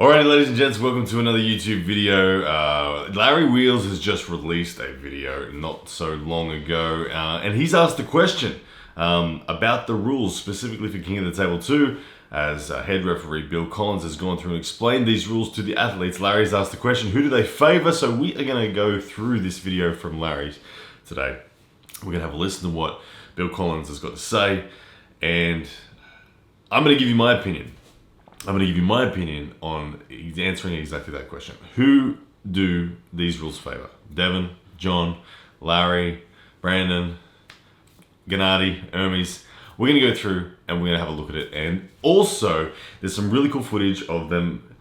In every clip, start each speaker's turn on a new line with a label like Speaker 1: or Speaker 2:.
Speaker 1: Alrighty, ladies and gents, welcome to another YouTube video. Larry Wheels has just released a video not so long ago, and he's asked a question about the rules, specifically for King of the Table 2. As head referee Bill Collins has gone through and explained these rules to the athletes, Larry's asked the question, who do they favor? So we are going to go through this video from Larry's today. We're going to have a listen to what Bill Collins has got to say, and I'm going to give you my opinion. I'm going to give you my opinion on answering exactly that question. Who do these rules favor? Devon, John, Larry, Brandon, Gennady, Hermes. We're going to go through and we're going to have a look at it. And also, there's some really cool footage of them,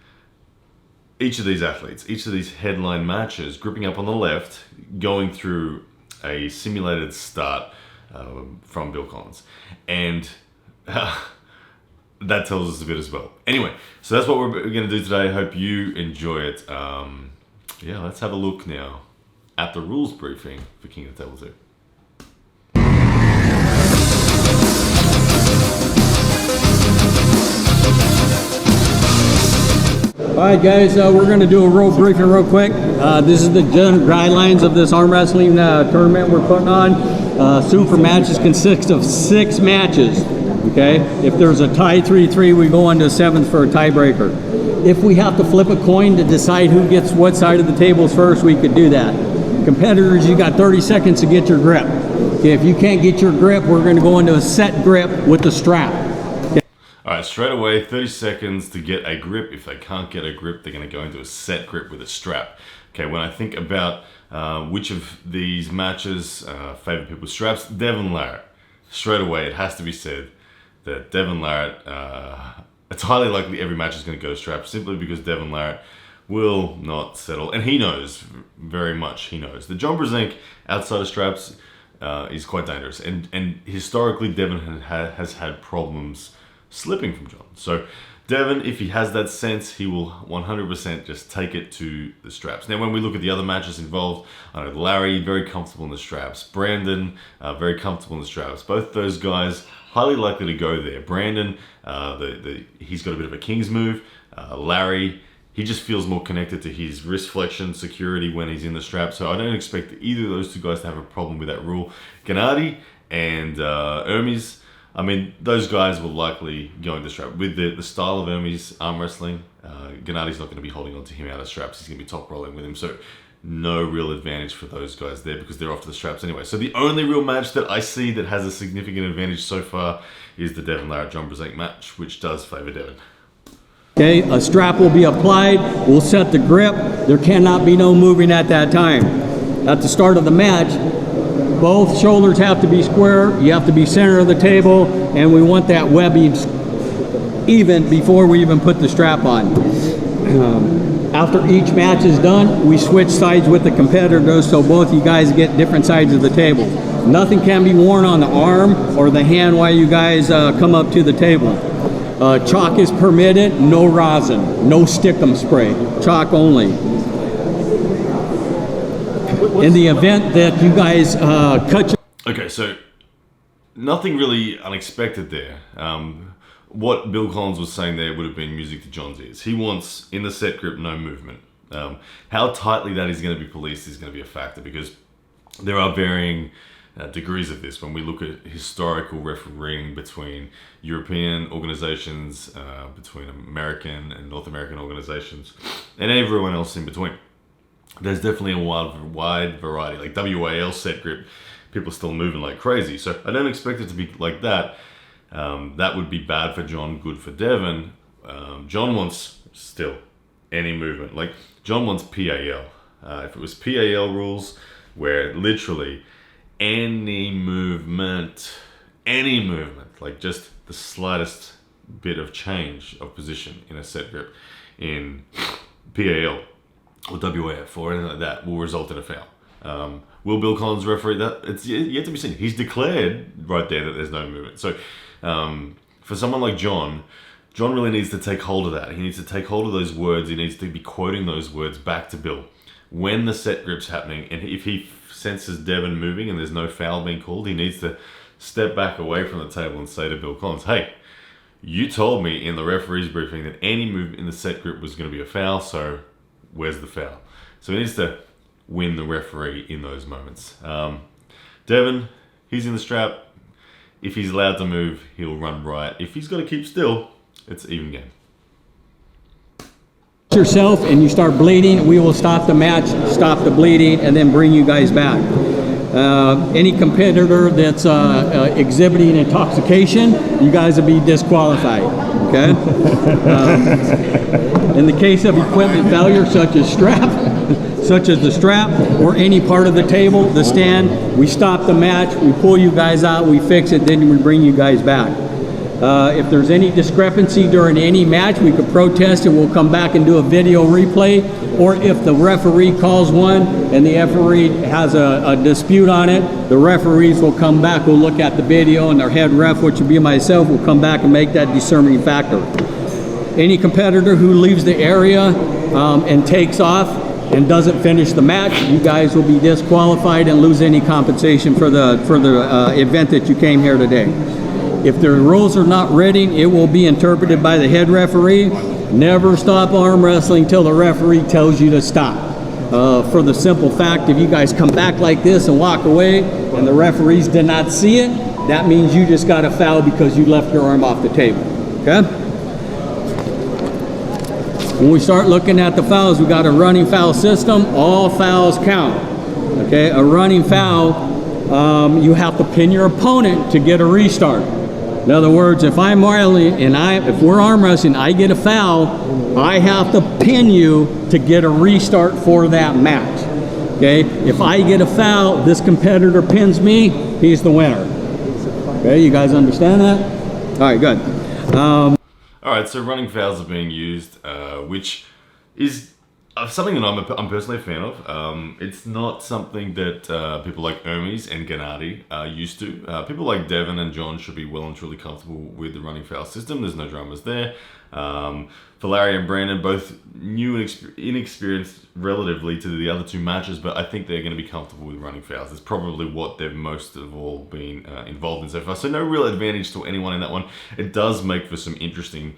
Speaker 1: each of these athletes, each of these headline matches, gripping up on the left, going through a simulated start from Bill Collins. And that tells us a bit as well. Anyway, so that's what we're going to do today. I hope you enjoy it. Yeah, let's have a look now at the rules briefing for King of the Table 2.
Speaker 2: Alright guys, we're going to do a rule briefing real quick. This is the general guidelines of this arm wrestling tournament we're putting on. Super matches consist of 6 matches. Okay, if there's a tie 3-3, we go on to 7th for a tiebreaker. If we have to flip a coin to decide who gets what side of the tables first, we could do that. Competitors, you got 30 seconds to get your grip. Okay, if you can't get your grip, we're going to go into a set grip with the strap. Okay.
Speaker 1: All right, straight away, 30 seconds to get a grip. If they can't get a grip, they're going to go into a set grip with a strap. Okay, when I think about which of these matches favor people with straps, Devon, Larratt. Straight away, it has to be said that Devon, Larratt, it's highly likely every match is going to go to straps simply because Devon, Larratt will not settle. And he knows, very much he knows. The John Brzenk outside of straps is quite dangerous. And historically, Devon has had problems slipping from John. So Devon, if he has that sense, he will 100% just take it to the straps. Now, when we look at the other matches involved, I know Larry, very comfortable in the straps. Brandon, very comfortable in the straps. Both those guys, highly likely to go there. Brandon, he's got a bit of a king's move. Larry, he just feels more connected to his wrist flexion security when he's in the strap. So I don't expect either of those two guys to have a problem with that rule. Gennady and Hermes, I mean, those guys will likely go into strap. With the style of Hermes arm wrestling, Gennady's not going to be holding on to him out of straps. He's going to be top rolling with him. So no real advantage for those guys there because they're off to the straps anyway. So the only real match that I see that has a significant advantage so far is the Devon, Larratt, John Brzenk match, which does favor Devon.
Speaker 2: Okay, a strap will be applied. We'll set the grip. There cannot be no moving at that time. At the start of the match, both shoulders have to be square. You have to be center of the table, and we want that webbing even before we even put the strap on. After each match is done, we switch sides with the competitors so both you guys get different sides of the table. Nothing can be worn on the arm or the hand while you guys come up to the table. Chalk is permitted, no rosin, no stickum spray, chalk only. In the event that you guys cut your...
Speaker 1: Okay, so nothing really unexpected there. What Bill Collins was saying there would have been music to John's ears. He wants, in the set grip, no movement. How tightly that is going to be policed is going to be a factor because there are varying degrees of this when we look at historical refereeing between European organizations, between American and North American organizations, and everyone else in between. There's definitely a wide variety. Like WAL set grip, people are still moving like crazy. So I don't expect it to be like that. That would be bad for John, good for Devon. John wants still any movement. Like John wants PAL. If it was PAL rules where literally any movement, like just the slightest bit of change of position in a set grip in PAL or WAF or anything like that will result in a foul. Will Bill Collins referee that? It's yet to be seen. He's declared right there that there's no movement. So for someone like John really needs to take hold of that. He needs to take hold of those words. He needs to be quoting those words back to Bill when the set grip's happening. And if he senses Devon moving and there's no foul being called, he needs to step back away from the table and say to Bill Collins, hey, you told me in the referee's briefing that any movement in the set grip was going to be a foul, so where's the foul? So he needs to win the referee in those moments. Devon, he's in the strap. If he's allowed to move, he'll run right. If he's got to keep still, it's even game.
Speaker 2: Yourself and you start bleeding, we will stop the match, stop the bleeding, and then bring you guys back. Any competitor that's exhibiting intoxication, you guys will be disqualified. Okay. In the case of equipment failure, such as the strap or any part of the table, the stand, we stop the match, we pull you guys out, we fix it, then we bring you guys back. If there's any discrepancy during any match, we could protest and we'll come back and do a video replay. Or if the referee calls one and the referee has a dispute on it, the referees will come back, we'll look at the video, and their head ref, which would be myself, will come back and make that discerning factor. Any competitor who leaves the area and takes off and doesn't finish the match, you guys will be disqualified and lose any compensation for the event that you came here today. If the rules are not written, it will be interpreted by the head referee. Never stop arm wrestling till the referee tells you to stop. For the simple fact, if you guys come back like this and walk away and the referees did not see it, that means you just got a foul because you left your arm off the table. Okay? When we start looking at the fouls, we got a running foul system. All fouls count. Okay, a running foul, you have to pin your opponent to get a restart. In other words, if I'm rallying and if we're arm wrestling, I get a foul, I have to pin you to get a restart for that match. Okay, if I get a foul, this competitor pins me, he's the winner. Okay, you guys understand that? All right, good.
Speaker 1: All right, so running fouls are being used, which is something that I'm personally a fan of. It's not something that people like Hermes and Gennady are used to. People like Devon and John should be well and truly comfortable with the running foul system. There's no dramas there. For Larry and Brandon, both new and inexperienced relatively to the other two matches, but I think they're going to be comfortable with running fouls. It's probably what they've most of all been involved in so far. So no real advantage to anyone in that one. It does make for some interesting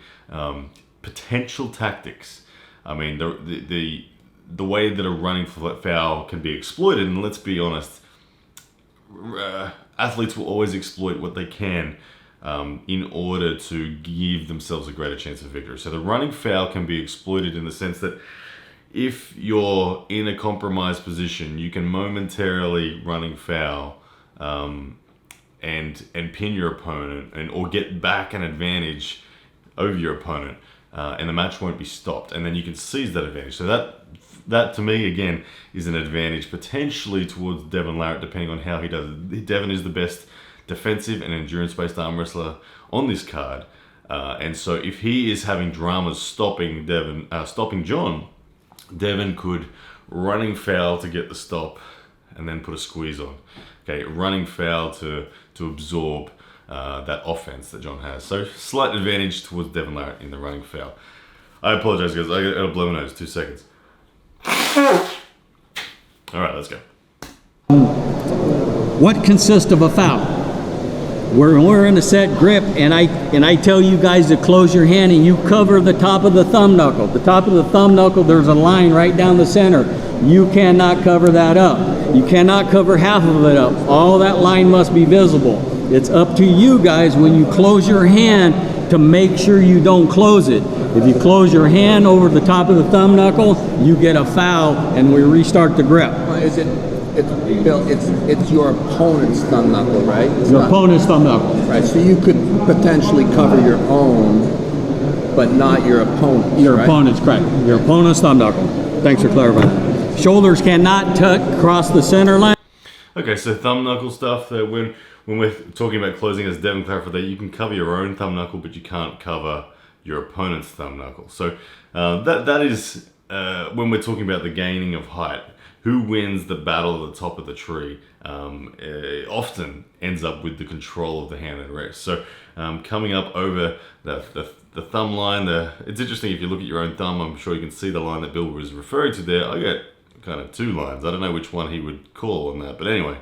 Speaker 1: potential tactics. I mean, the way that a running foul can be exploited, and let's be honest, athletes will always exploit what they can in order to give themselves a greater chance of victory. So the running foul can be exploited in the sense that if you're in a compromised position, you can momentarily running foul and pin your opponent or get back an advantage over your opponent. And the match won't be stopped, and then you can seize that advantage. So that to me, again, is an advantage potentially towards Devon Larratt, depending on how he does it. Devon is the best defensive and endurance-based arm wrestler on this card, and so if he is having dramas stopping John, Devon could running foul to get the stop, and then put a squeeze on. Okay, running foul to absorb that offense that John has. So slight advantage towards Devon Larratt in the running foul. I apologize, guys. I gotta blow my nose. 2 seconds. All right, let's go.
Speaker 2: What consists of a foul? We're in a set grip, and I tell you guys to close your hand and you cover the top of the thumb knuckle. The top of the thumb knuckle, there's a line right down the center. You cannot cover that up. You cannot cover half of it up. All that line must be visible. It's up to you guys when you close your hand to make sure you don't close it. If you close your hand over the top of the thumb knuckle, you get a foul and we restart the grip.
Speaker 3: It's your opponent's thumb knuckle, right?
Speaker 2: Your opponent's thumb knuckle.
Speaker 3: Right, so you could potentially cover your own, but not your opponent's,
Speaker 2: Your opponent's, correct. Your opponent's thumb knuckle. Thanks for clarifying. Shoulders cannot cross the center line.
Speaker 1: Okay, so thumb knuckle stuff, that when we're talking about closing, as Devon clarified, that you can cover your own thumb knuckle, but you can't cover your opponent's thumb knuckle. So that is when we're talking about the gaining of height. Who wins the battle at the top of the tree often ends up with the control of the hand and wrist. So coming up over the thumb line, it's interesting if you look at your own thumb, I'm sure you can see the line that Bill was referring to there. I get kind of 2 lines. I don't know which one he would call on that, but anyway,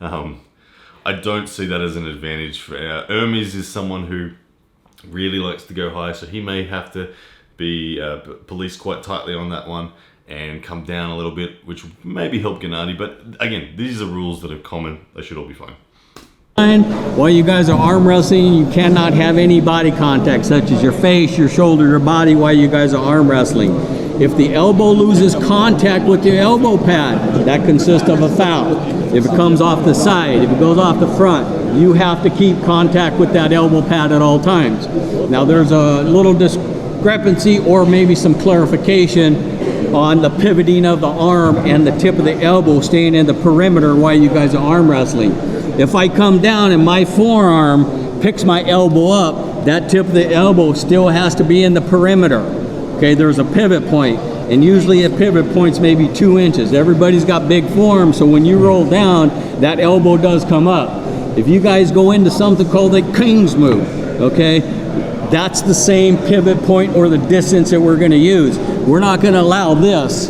Speaker 1: I don't see that as an advantage for Hermes is someone who really likes to go high, so he may have to be policed quite tightly on that one and come down a little bit, which would maybe help Gennady. But again, these are rules that are common. They should all be fine.
Speaker 2: While you guys are arm wrestling, you cannot have any body contact, such as your face, your shoulder, your body, while you guys are arm wrestling. If the elbow loses contact with your elbow pad, that consists of a foul. If it comes off the side, if it goes off the front, you have to keep contact with that elbow pad at all times. Now there's a little discrepancy or maybe some clarification on the pivoting of the arm and the tip of the elbow staying in the perimeter while you guys are arm wrestling. If I come down and my forearm picks my elbow up, that tip of the elbow still has to be in the perimeter. Okay, there's a pivot point, and usually a pivot point's maybe 2 inches. Everybody's got big forearms, so when you roll down, that elbow does come up. If you guys go into something called a King's move, okay, that's the same pivot point or the distance that we're going to use. We're not going to allow this,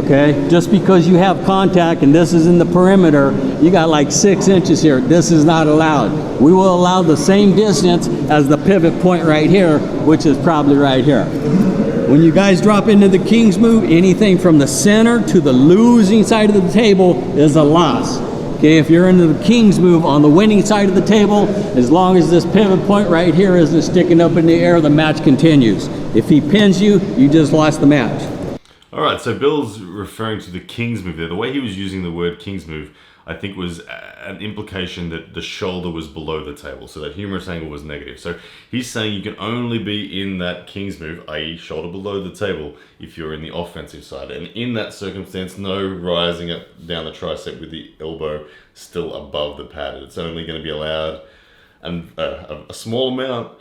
Speaker 2: okay? Just because you have contact and this is in the perimeter, you got like 6 inches here. This is not allowed. We will allow the same distance as the pivot point right here, which is probably right here. When you guys drop into the King's move, anything from the center to the losing side of the table is a loss. Okay, if you're into the King's move on the winning side of the table, as long as this pivot point right here isn't sticking up in the air, the match continues. If he pins you, you just lost the match.
Speaker 1: All right, so Bill's referring to the King's move there. The way he was using the word King's move, I think, was an implication that the shoulder was below the table, so that humorous angle was negative. So he's saying you can only be in that King's move, i.e. shoulder below the table, if you're in the offensive side. And in that circumstance, no rising up down the tricep with the elbow still above the pad. It's only going to be allowed a small amount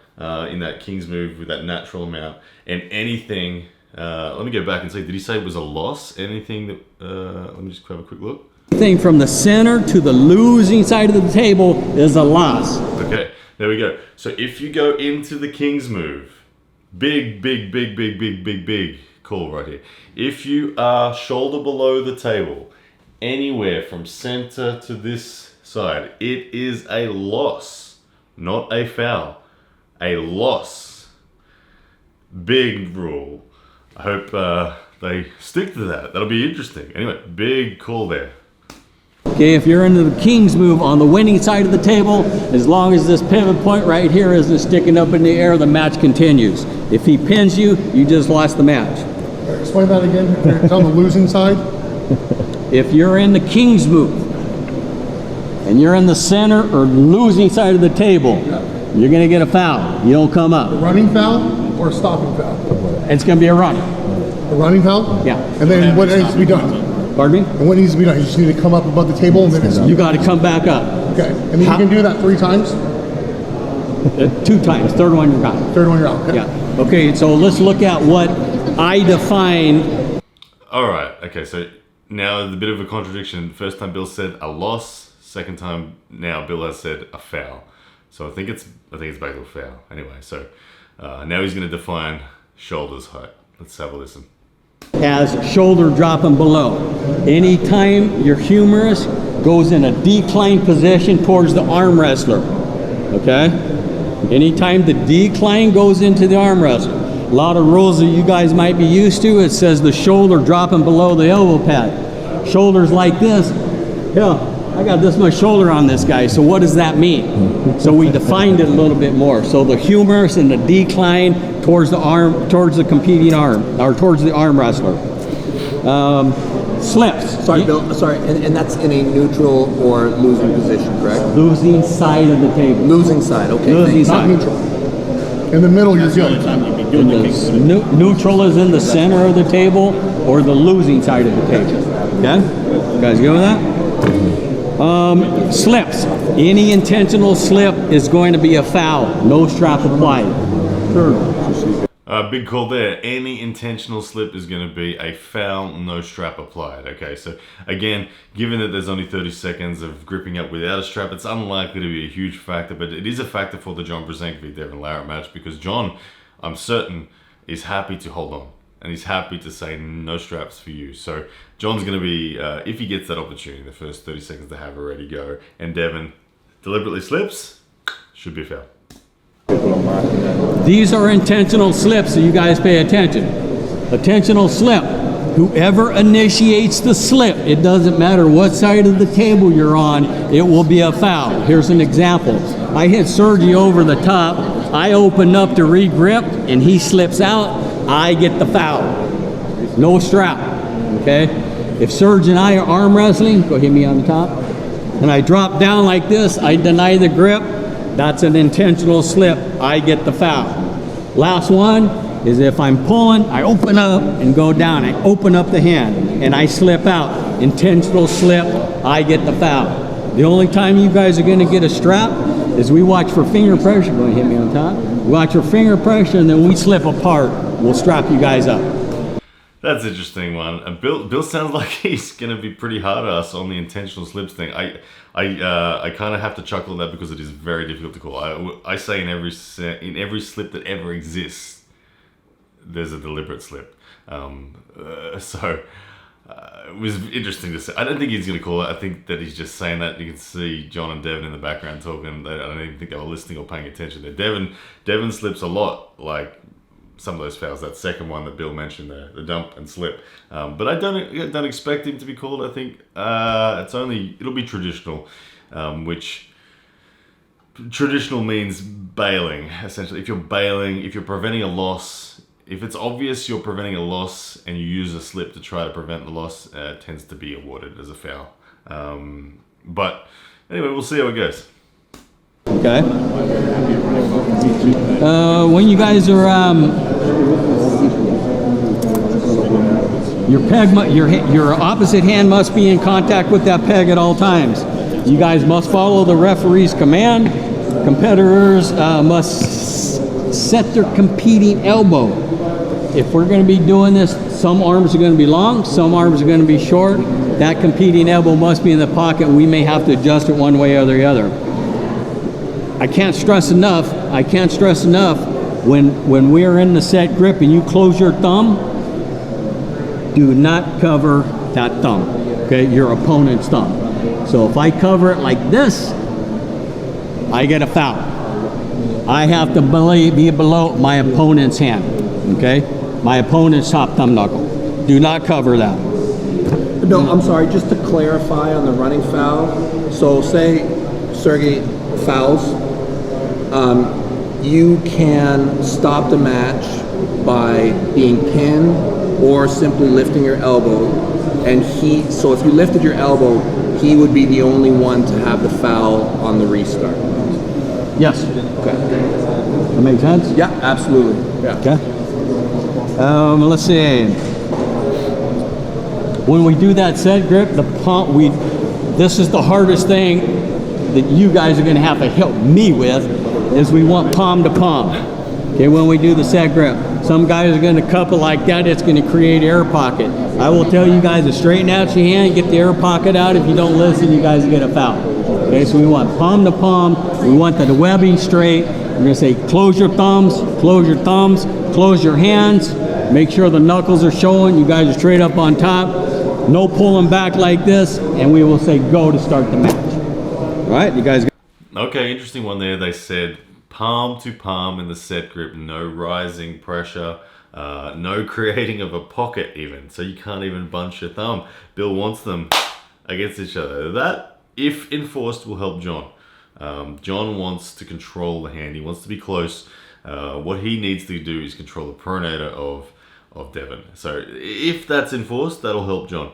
Speaker 1: in that King's move with that natural amount, and anything... let me go back and see, did he say it was a loss? Anything that... let me just have a quick look.
Speaker 2: Anything from the center to the losing side of the table is a loss.
Speaker 1: Okay, there we go. So if you go into the King's move, big call right here. If you are shoulder below the table, anywhere from center to this side, it is a loss, not a foul. A loss. Big rule. I hope they stick to that. That'll be interesting. Anyway, big call there.
Speaker 2: Okay, if you're into the King's move on the winning side of the table, as long as this pivot point right here isn't sticking up in the air, the match continues. If he pins you, you just lost the match.
Speaker 4: Explain that again. It's on the losing side.
Speaker 2: If you're in the King's move and you're in the center or losing side of the table, you're going to get a foul. You don't come up.
Speaker 4: A running foul or a stopping foul?
Speaker 2: It's going to be a run.
Speaker 4: A running foul?
Speaker 2: Yeah.
Speaker 4: And then what needs to be done?
Speaker 2: Pardon me?
Speaker 4: And what needs to be done? You just need to come up above the table and then it's...
Speaker 2: You got to come back up.
Speaker 4: Okay. And then you can do that 3 times?
Speaker 2: 2 times. Third one you're gone.
Speaker 4: Third one you're out. Okay.
Speaker 2: Yeah. Okay, so let's look at what I define.
Speaker 1: All right. Okay, so now a bit of a contradiction. First time Bill said a loss. Second time now Bill has said a foul. So I think it's back to a foul. Anyway, so now he's going to define shoulders height. Let's have a listen.
Speaker 2: Has shoulder dropping below. Anytime your humerus goes in a decline position towards the arm wrestler. Okay? Anytime the decline goes into the arm wrestler. A lot of rules that you guys might be used to. It says the shoulder dropping below the elbow pad. Shoulders like this. Yeah. I got this much shoulder on this guy, so what does that mean? So we defined it a little bit more. So the humerus and the decline towards the arm, towards the competing arm, or towards the arm wrestler. Slips.
Speaker 3: Sorry, Bill. Sorry, and that's in a neutral or losing position, correct?
Speaker 2: Losing side of the table.
Speaker 3: Losing side. Okay.
Speaker 2: Losing
Speaker 4: Not
Speaker 2: side.
Speaker 4: neutral. In the middle, you're good.
Speaker 2: Neutral is in the center of the table or the losing side of the table. Okay? You guys go with that? Slips. Any intentional slip is going to be a foul. No strap applied.
Speaker 1: Big call there. Any intentional slip is going to be a foul, no strap applied. Okay, so again, given that there's only 30 seconds of gripping up without a strap, it's unlikely to be a huge factor, but it is a factor for the John Brzenk v. Devon Larratt match because John, I'm certain, is happy to hold on. And he's happy to say no straps for you. So John's going to be, if he gets that opportunity, the first 30 seconds to have a ready go, and Devon deliberately slips, should be a foul.
Speaker 2: These are intentional slips, so you guys pay attention. Intentional slip. Whoever initiates the slip, it doesn't matter what side of the table you're on, it will be a foul. Here's an example. I hit Sergey over the top, I open up to re-grip, and he slips out, I get the foul. No strap, okay? If Serge and I are arm wrestling, go hit me on the top, and I drop down like this, I deny the grip, that's an intentional slip, I get the foul. Last one is if I'm pulling, I open up and go down, I open up the hand, and I slip out. Intentional slip, I get the foul. The only time you guys are gonna get a strap is we watch for finger pressure, go and hit me on top, we watch for finger pressure, and then we slip apart, we'll strap you guys up.
Speaker 1: That's an interesting one. And Bill sounds like he's gonna be pretty hard on us on the intentional slips thing. I kind of have to chuckle at that because it is very difficult to call. I say in every slip that ever exists, there's a deliberate slip. It was interesting to say. I don't think he's gonna call it. I think that he's just saying that. You can see John and Devon in the background talking. I don't even think they were listening or paying attention there. Devon slips a lot, like some of those fouls, that second one that Bill mentioned there, the dump and slip. But I don't expect him to be called. I think it'll be traditional, which traditional means bailing, essentially. If you're bailing, if you're preventing a loss, if it's obvious you're preventing a loss and you use a slip to try to prevent the loss, it tends to be awarded as a foul. But anyway, we'll see how it goes.
Speaker 2: Okay. When you guys are your opposite hand must be in contact with that peg at all times. You guys must follow the referee's command. Competitors must set their competing elbow. If we're going to be doing this, some arms are going to be long, some arms are going to be short. That competing elbow must be in the pocket. We may have to adjust it one way or the other. I can't stress enough, when we're in the set grip and you close your thumb, do not cover that thumb, okay, your opponent's thumb. So if I cover it like this, I get a foul. I have to be below my opponent's hand, okay? My opponent's top thumb knuckle. Do not cover that.
Speaker 3: No, I'm sorry, just to clarify on the running foul. So say Sergey fouls, you can stop the match by being pinned or simply lifting your elbow. And so if you lifted your elbow, he would be the only one to have the foul on the restart.
Speaker 2: Yes.
Speaker 3: Okay.
Speaker 2: That makes sense?
Speaker 3: Yeah, absolutely. Yeah.
Speaker 2: Okay. Let's see. When we do that set grip, this is the hardest thing that you guys are going to have to help me with, is we want palm to palm. Okay, when we do the set grip. Some guys are going to cup it like that, it's going to create air pocket. I will tell you guys to straighten out your hand, get the air pocket out. If you don't listen, you guys get a foul. Okay, so we want palm to palm, we want the webbing straight. We're going to say close your thumbs, close your hands, make sure the knuckles are showing, you guys are straight up on top. No pulling back like this, and we will say go to start the match. All right, you guys.
Speaker 1: Okay, interesting one there. They said palm to palm in the set grip, no rising pressure, no creating of a pocket even. So you can't even bunch your thumb. Bill wants them against each other. That, if enforced, will help John. John wants to control the hand. He wants to be close. What he needs to do is control the pronator of Devon. So if that's enforced, that'll help John.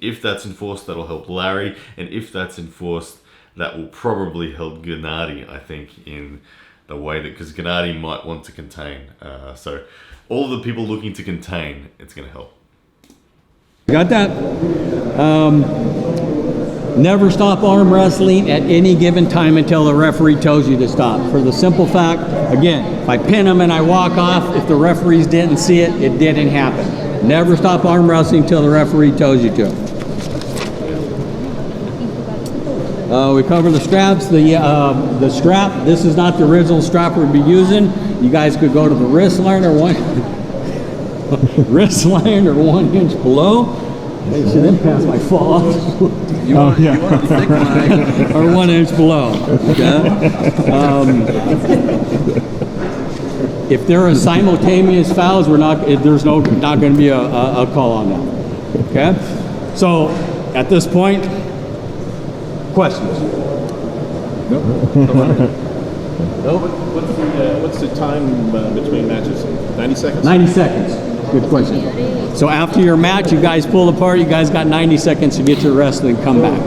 Speaker 1: If that's enforced, that'll help Larry. And if that's enforced, that will probably help Gennady, I think, in the way that, because Gennady might want to contain. So all the people looking to contain, it's going to help.
Speaker 2: Got that? Never stop arm wrestling at any given time until the referee tells you to stop. For the simple fact, again, if I pin them and I walk off, if the referees didn't see it, it didn't happen. Never stop arm wrestling until the referee tells you to. We cover the straps. The strap, this is not the original strap we'll be using. You guys could go to the wrist line or one one inch below. Hey, she didn't pass my fall.
Speaker 3: You want a thick line.
Speaker 2: Or 1 inch below. Okay? If there are simultaneous fouls, there's not going to be a call on that. Okay? So at this point, questions?
Speaker 5: What's the time between matches? 90 seconds?
Speaker 2: 90 seconds. Good question. So after your match, you guys pull apart, you guys got 90 seconds to get your rest and then come back.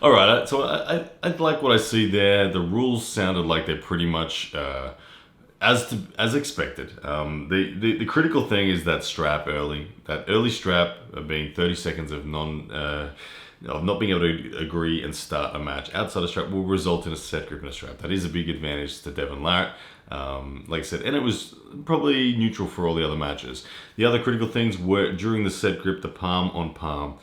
Speaker 1: All right, so I like what I see there. The rules sounded like they're pretty much as expected. The critical thing is that strap early. That early strap being 30 seconds of not being able to agree and start a match outside a strap will result in a set grip and a strap. That is a big advantage to Devon Larratt. Like I said, and it was probably neutral for all the other matches. The other critical things were during the set grip, the palm on palm.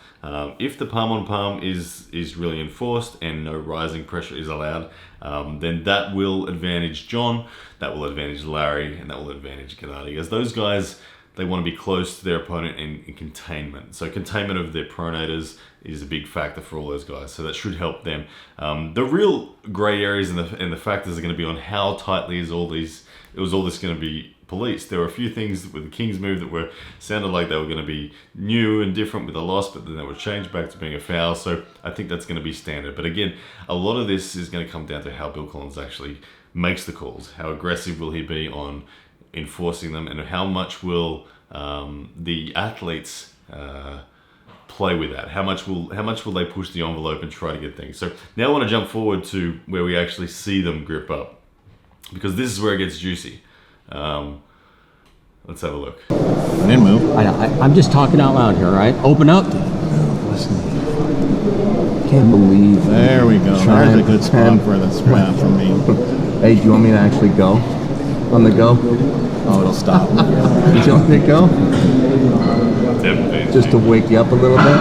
Speaker 1: If the palm on palm is really enforced and no rising pressure is allowed, then that will advantage John, that will advantage Larry, and that will advantage Gennady. As those guys, they want to be close to their opponent in containment. So containment of their pronators is a big factor for all those guys. So that should help them. The real grey areas and the factors are going to be on how tightly is all this going to be policed. There were a few things with the King's move that sounded like they were going to be new and different with a loss, but then they were changed back to being a foul. So I think that's going to be standard. But again, a lot of this is going to come down to how Bill Collins actually makes the calls. How aggressive will he be on enforcing them, and how much will the athletes play with that? How much will they push the envelope and try to get things? So now I want to jump forward to where we actually see them grip up, because this is where it gets juicy. Let's have a look.
Speaker 5: I didn't move.
Speaker 2: I'm just talking out loud here, all right? Open up.
Speaker 3: Can't believe.
Speaker 5: There we go. There's a good spot for the strap for me.
Speaker 3: Hey, do you want me to actually go? On the go?
Speaker 5: Oh, it'll stop.
Speaker 3: Do you want me to go?
Speaker 1: Definitely.
Speaker 3: Just to wake you up a little bit?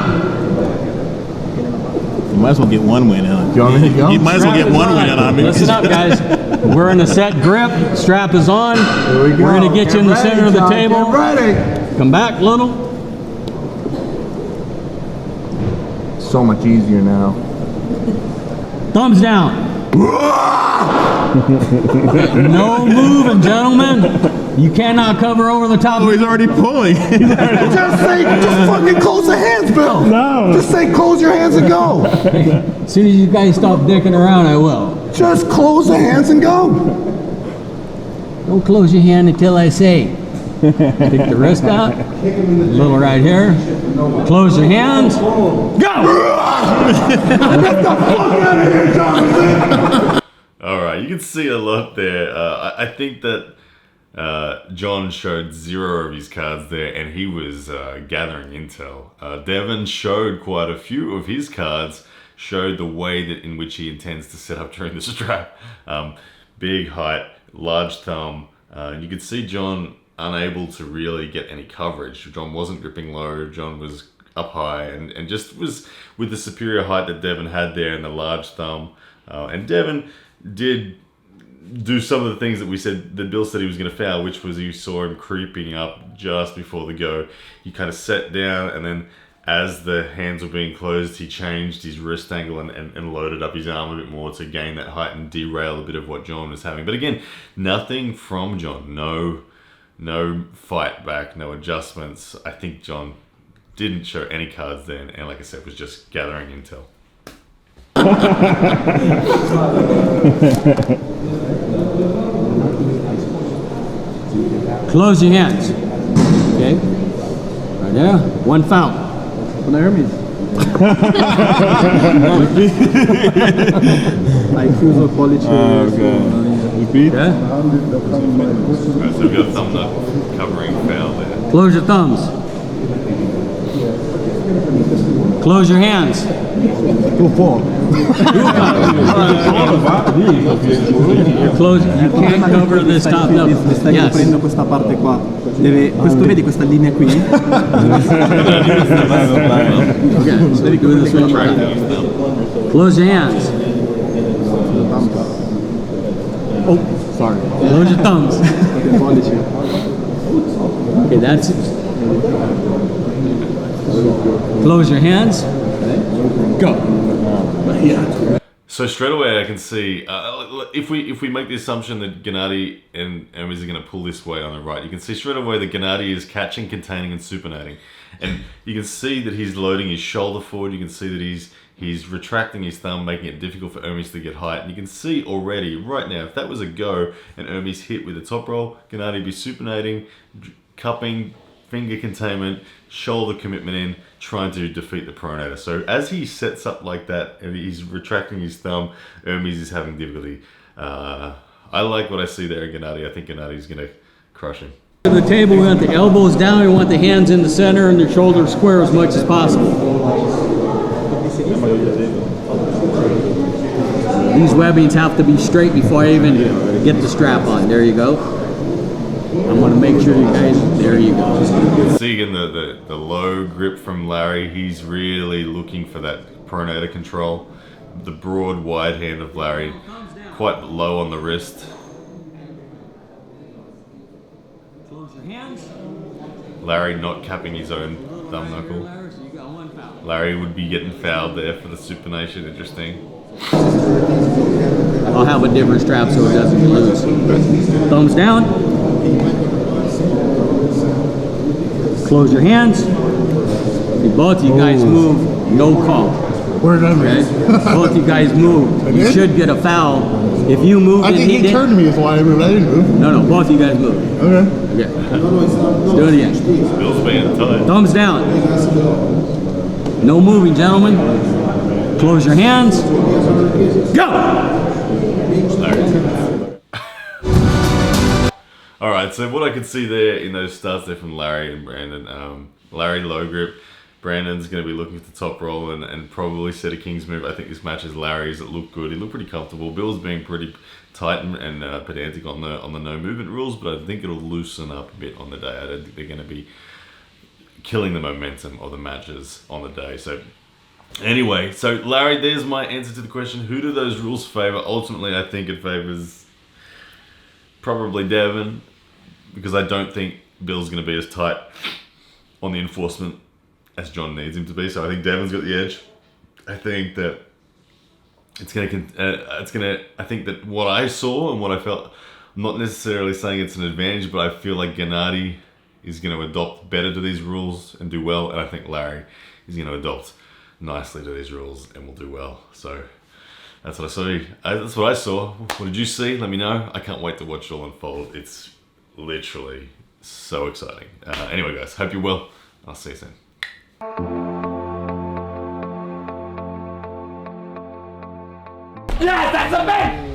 Speaker 5: You might as well get one win on.
Speaker 3: Do you want me to go?
Speaker 5: You might as well get one win on me.
Speaker 2: Listen up, guys. We're in a set grip. Strap is on.
Speaker 3: Here we go.
Speaker 2: We're going to get you in the center of the table.
Speaker 3: Get ready.
Speaker 2: Come back, little.
Speaker 3: So much easier now.
Speaker 2: Thumbs down. No moving, gentlemen. You cannot cover over the top.
Speaker 5: Oh, he's already pulling.
Speaker 3: Just fucking close the hands, Bill.
Speaker 5: No.
Speaker 3: Just say close your hands and go.
Speaker 2: As soon as you guys stop dicking around, I will.
Speaker 3: Just close the hands and go.
Speaker 2: Don't close your hand until I say. Take the wrist out. A little right here. Close your hands. Go!
Speaker 3: Get the fuck out of here, Jonathan.
Speaker 1: All right, you can see a lot there. I think that John showed 0 of his cards there, and he was gathering intel. Devon showed quite a few of his cards, showed the way that in which he intends to set up during the strap. Big height, large thumb. You could see John unable to really get any coverage. John wasn't gripping low. John was up high and just was with the superior height that Devon had there and the large thumb. And Devon did do some of the things that Bill said he was going to foul, which was you saw him creeping up just before the go. He kind of sat down, and then as the hands were being closed, he changed his wrist angle and loaded up his arm a bit more to gain that height and derail a bit of what John was having. But again, nothing from John. No fight back, no adjustments. I think John didn't show any cards then, and like I said, was just gathering intel.
Speaker 2: Close your hands. Okay? Right there. One foul.
Speaker 6: Can I hear me? I choose a quality.
Speaker 5: Repeat.
Speaker 2: Okay?
Speaker 1: Alright, so we've got a thumb nut covering foul there.
Speaker 2: Close your thumbs. Close your hands.
Speaker 6: You're
Speaker 2: close. You can't cover this top note.
Speaker 6: Stai
Speaker 2: Yes.
Speaker 6: coprendo questa parte qua. Vedi questa linea qui?
Speaker 2: Okay, so let me do this one. Close your hands. Oh, sorry. Close your thumbs. Okay, that's it. Close your hands. Go.
Speaker 1: So straight away I can see, if we make the assumption that Gennady and Hermes are going to pull this way on the right, you can see straight away that Gennady is catching, containing, and supinating. And you can see that he's loading his shoulder forward, you can see that he's retracting his thumb, making it difficult for Hermes to get height. And you can see already, right now, if that was a go and Hermes hit with a top roll, Gennady would be supinating, cupping, finger containment, shoulder commitment in, trying to defeat the pronator. So as he sets up like that and he's retracting his thumb, Hermes is having difficulty. I like what I see there in Gennady. I think Gennady's going to crush him.
Speaker 2: To the table, we want the elbows down, we want the hands in the center and the shoulders square as much as possible. These webbings have to be straight before I even get the strap on. There you go. I want to make sure you guys, there you go.
Speaker 1: You can see again the low grip from Larry. He's really looking for that pronator control. The broad, wide hand of Larry, quite low on the wrist.
Speaker 2: Close your hands.
Speaker 1: Larry not capping his own thumb knuckle. Larry would be getting fouled there for the supination. Interesting.
Speaker 2: I'll have a different strap so it doesn't get loose. Thumbs down. Close your hands. If both of you guys move, no call.
Speaker 4: Where did I
Speaker 2: Okay?
Speaker 4: move?
Speaker 2: Both you guys move. You
Speaker 4: did?
Speaker 2: should get a foul. If you move
Speaker 4: I
Speaker 2: and
Speaker 4: think
Speaker 2: he
Speaker 4: he
Speaker 2: did,
Speaker 4: turned to me is why I moved. I didn't move.
Speaker 2: no, both you guys move.
Speaker 4: Okay.
Speaker 2: Okay. Let's do it again.
Speaker 1: Bill's being tight.
Speaker 2: Thumbs down. No moving, gentlemen. Close your hands. Go!
Speaker 1: All right, so what I could see there in those starts there from Larry and Brandon, Larry low grip, Brandon's going to be looking for the top roll and probably set a king's move. I think this match is Larry's. It looked good. He looked pretty comfortable. Bill's being pretty tight and pedantic on the no movement rules, but I think it'll loosen up a bit on the day. I don't think they're going to be killing the momentum of the matches on the day. So anyway, so Larry, there's my answer to the question. Who do those rules favor? Ultimately, I think it favors probably Devon, because I don't think Bill's going to be as tight on the enforcement as John needs him to be. So I think Devon's got the edge. I think that I think that what I saw and what I felt, I'm not necessarily saying it's an advantage, but I feel like Gennady is going to adopt better to these rules and do well. And I think Larry is going to adopt nicely to these rules and will do well. So that's what I saw. That's what I saw. What did you see? Let me know. I can't wait to watch it all unfold. It's literally so exciting. Anyway, guys, hope you're well. I'll see you soon.
Speaker 7: Yes, that's a man!